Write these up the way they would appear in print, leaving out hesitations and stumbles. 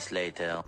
minutes later.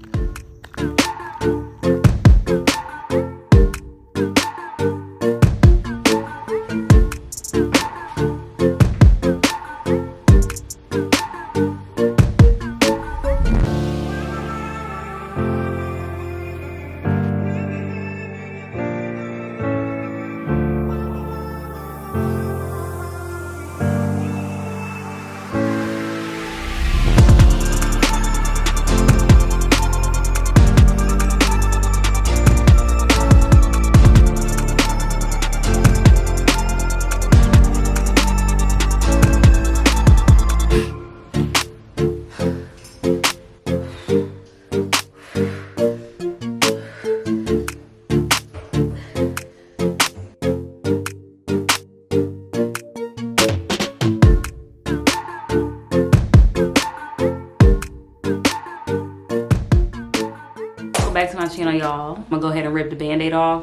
Back to my channel, y'all. I'm gonna go ahead and rip the band-aid off.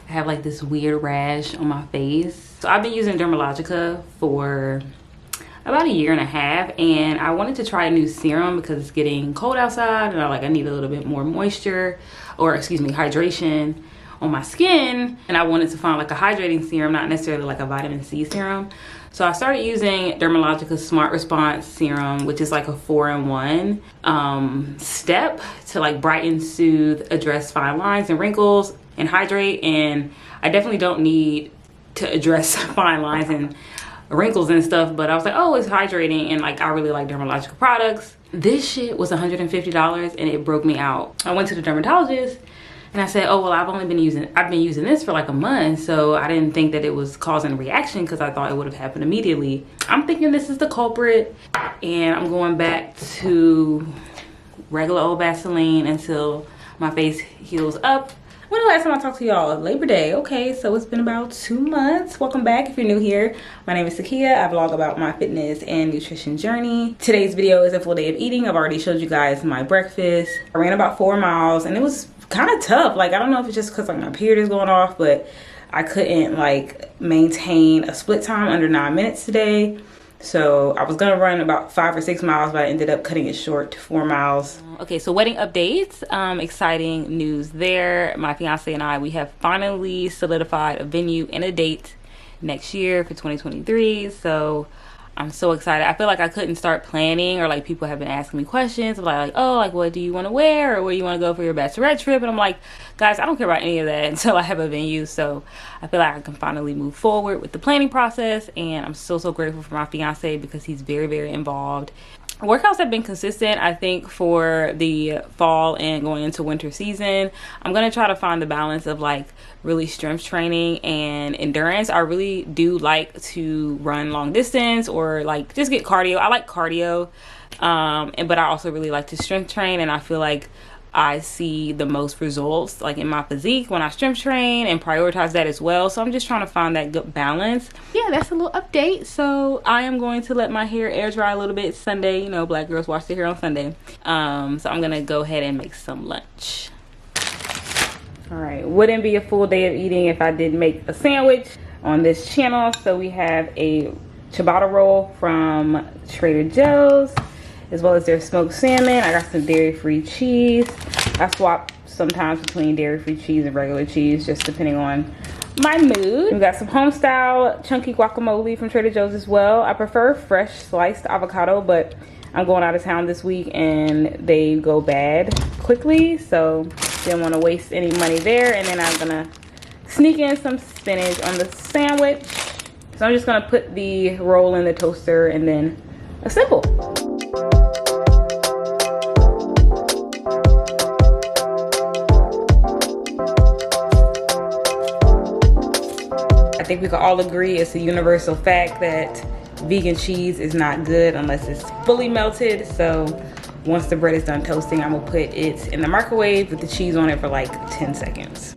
I have like this weird rash on my face. So I've been using Dermalogica for about 1.5 years, and I wanted to try a new serum because it's getting cold outside and I need a little bit more moisture, or excuse me, hydration on my skin. And I wanted to find like a hydrating serum, not necessarily like a vitamin C serum. So I started using Dermalogica's Smart Response Serum, which is like a 4-in-1 step to like brighten, soothe, address fine lines and wrinkles, and hydrate. And I definitely don't need to address fine lines and wrinkles and stuff, but I was like, oh, it's hydrating, and like I really like Dermalogica products. This shit was $150 and it broke me out. I went to the dermatologist and I said, oh, well, I've been using this for like a month, so I didn't think that it was causing a reaction because I thought it would have happened immediately. I'm thinking this is the culprit, and I'm going back to regular old Vaseline until my face heals up. When the last time I talked to y'all? Labor Day. Okay, so it's been about 2 months. Welcome back if you're new here. My name is Sekia. I vlog about my fitness and nutrition journey. Today's video is a full day of eating. I've already showed you guys my breakfast. I ran about 4 miles and it was kind of tough. Like, I don't know if it's just because like my period is going off, but I couldn't like maintain a split time under 9 minutes today. So I was gonna run about 5 or 6 miles, but I ended up cutting it short to 4 miles. Okay, so wedding updates. Exciting news there. My fiance and I, we have finally solidified a venue and a date next year for 2023. So I'm so excited. I feel like I couldn't start planning, or like people have been asking me questions of like, oh, like what do you want to wear, or where you want to go for your bachelorette trip? And I'm like, guys, I don't care about any of that until I have a venue. So I feel like I can finally move forward with the planning process, and I'm so grateful for my fiance because he's very involved. Workouts have been consistent, I think, for the fall and going into winter season. I'm gonna try to find the balance of like really strength training and endurance. I really do like to run long distance or like just get cardio. I like cardio, but I also really like to strength train, and I feel like I see the most results like in my physique when I strength train and prioritize that as well. So I'm just trying to find that good balance. Yeah, that's a little update. So I am going to let my hair air dry a little bit Sunday. You know, black girls wash their hair on Sunday. So I'm gonna go ahead and make some lunch. All right, wouldn't be a full day of eating if I didn't make a sandwich on this channel. So we have a ciabatta roll from Trader Joe's, as well as their smoked salmon. I got some dairy-free cheese. I swap sometimes between dairy-free cheese and regular cheese, just depending on my mood. We got some home-style chunky guacamole from Trader Joe's as well. I prefer fresh sliced avocado, but I'm going out of town this week and they go bad quickly, so didn't want to waste any money there. And then I'm gonna sneak in some spinach on the sandwich. So I'm just gonna put the roll in the toaster and then assemble. I think we can all agree it's a universal fact that vegan cheese is not good unless it's fully melted. So once the bread is done toasting, I'm gonna put it in the microwave with the cheese on it for like 10 seconds.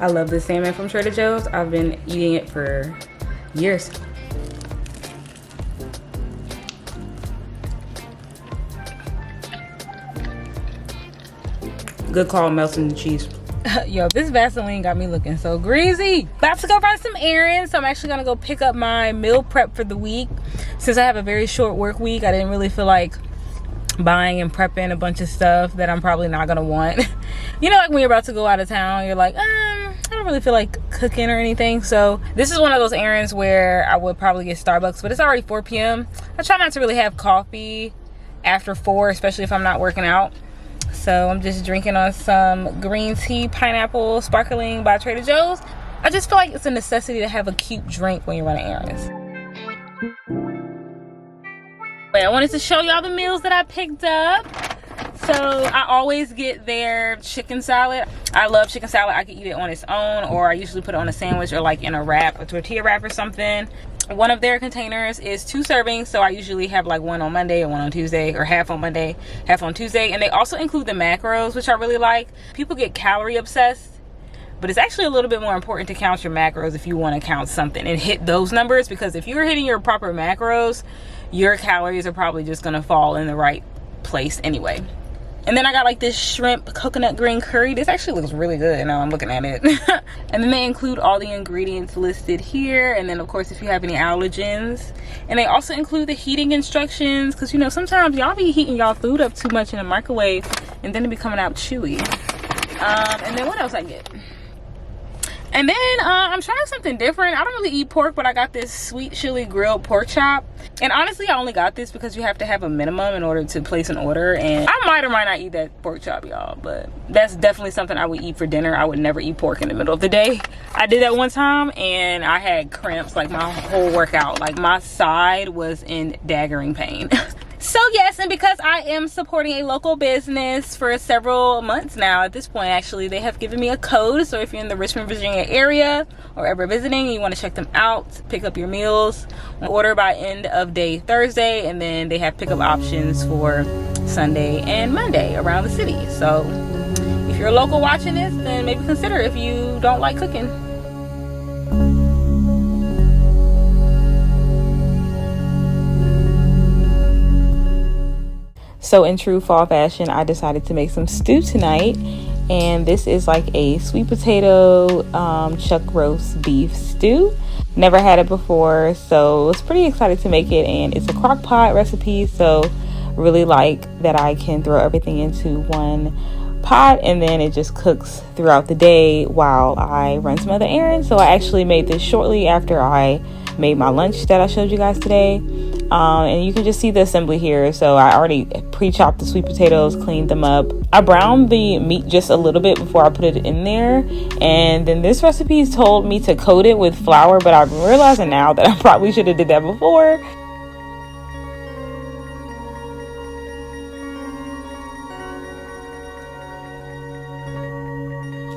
I love this salmon from Trader Joe's. I've been eating it for years. Good call, melting the cheese. Yo, this Vaseline got me looking so greasy. About to go run some errands, so I'm actually gonna go pick up my meal prep for the week. Since I have a very short work week, I didn't really feel like buying and prepping a bunch of stuff that I'm probably not gonna want. You know, like when you're about to go out of town, you're like, I don't really feel like cooking or anything. So this is one of those errands where I would probably get Starbucks, but it's already 4 p.m. I try not to really have coffee after 4, especially if I'm not working out. So I'm just drinking on some green tea, pineapple, sparkling by Trader Joe's. I just feel like it's a necessity to have a cute drink when you're running errands. But I wanted to show y'all the meals that I picked up. So I always get their chicken salad. I love chicken salad. I can eat it on its own, or I usually put it on a sandwich or like in a wrap, a tortilla wrap or something. One of their containers is 2 servings, so I usually have like one on Monday and one on Tuesday, or half on Monday, half on Tuesday. And they also include the macros, which I really like. People get calorie obsessed, but it's actually a little bit more important to count your macros if you want to count something and hit those numbers, because if you're hitting your proper macros, your calories are probably just gonna fall in the right place anyway. And then I got like this shrimp coconut green curry. This actually looks really good now I'm looking at it. And then they include all the ingredients listed here. And then of course, if you have any allergens. And they also include the heating instructions, because you know, sometimes y'all be heating y'all food up too much in the microwave and then it be coming out chewy. And then what else I get? And then I'm trying something different. I don't really eat pork, but I got this sweet chili grilled pork chop. And honestly, I only got this because you have to have a minimum in order to place an order. And I might or might not eat that pork chop, y'all, but that's definitely something I would eat for dinner. I would never eat pork in the middle of the day. I did that one time and I had cramps like my whole workout. Like my side was in daggering pain. So yes, and because I am supporting a local business for several months now, at this point actually, they have given me a code. So if you're in the Richmond, Virginia area or ever visiting and you want to check them out, pick up your meals, order by end of day Thursday, and then they have pickup options for Sunday and Monday around the city. So if you're a local watching this, then maybe consider if you don't like cooking. So in true fall fashion, I decided to make some stew tonight, and this is like a sweet potato chuck roast beef stew. Never had it before, so I was pretty excited to make it, and it's a crock pot recipe, so really like that I can throw everything into one pot and then it just cooks throughout the day while I run some other errands. So I actually made this shortly after I made my lunch that I showed you guys today. And you can just see the assembly here. So I already pre-chopped the sweet potatoes, cleaned them up. I browned the meat just a little bit before I put it in there. And then this recipe told me to coat it with flour, but I'm realizing now that I probably should have did that before.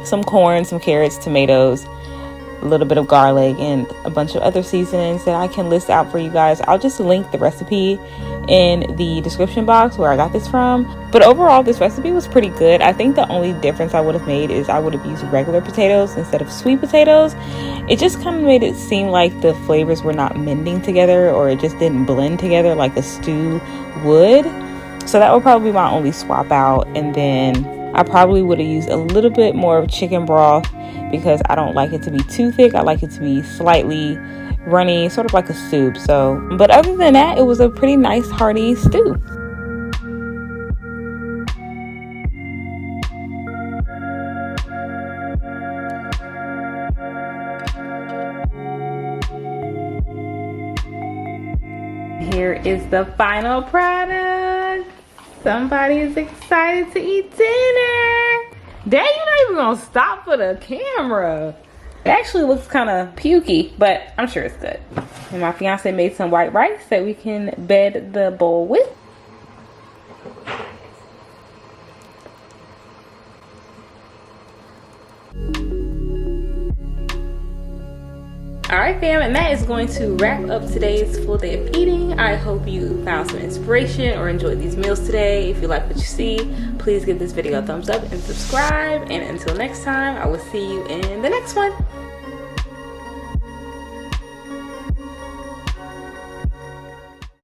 Some corn, some carrots, tomatoes, a little bit of garlic, and a bunch of other seasonings that I can list out for you guys. I'll just link the recipe in the description box where I got this from. But overall, this recipe was pretty good. I think the only difference I would have made is I would have used regular potatoes instead of sweet potatoes. It just kind of made it seem like the flavors were not mending together, or it just didn't blend together like a stew would. So that would probably be my only swap out. And then I probably would have used a little bit more of chicken broth because I don't like it to be too thick. I like it to be slightly runny, sort of like a soup. So, but other than that, it was a pretty nice hearty stew. Here is the final product. Somebody is excited to eat dinner. Dad, you're not even gonna stop for the camera. It actually looks kind of pukey, but I'm sure it's good. And my fiance made some white rice that we can bed the bowl with. Alright fam, and that is going to wrap up today's full day of eating. I hope you found some inspiration or enjoyed these meals today. If you like what you see, please give this video a thumbs up and subscribe. And until next time, I will see you in the next one.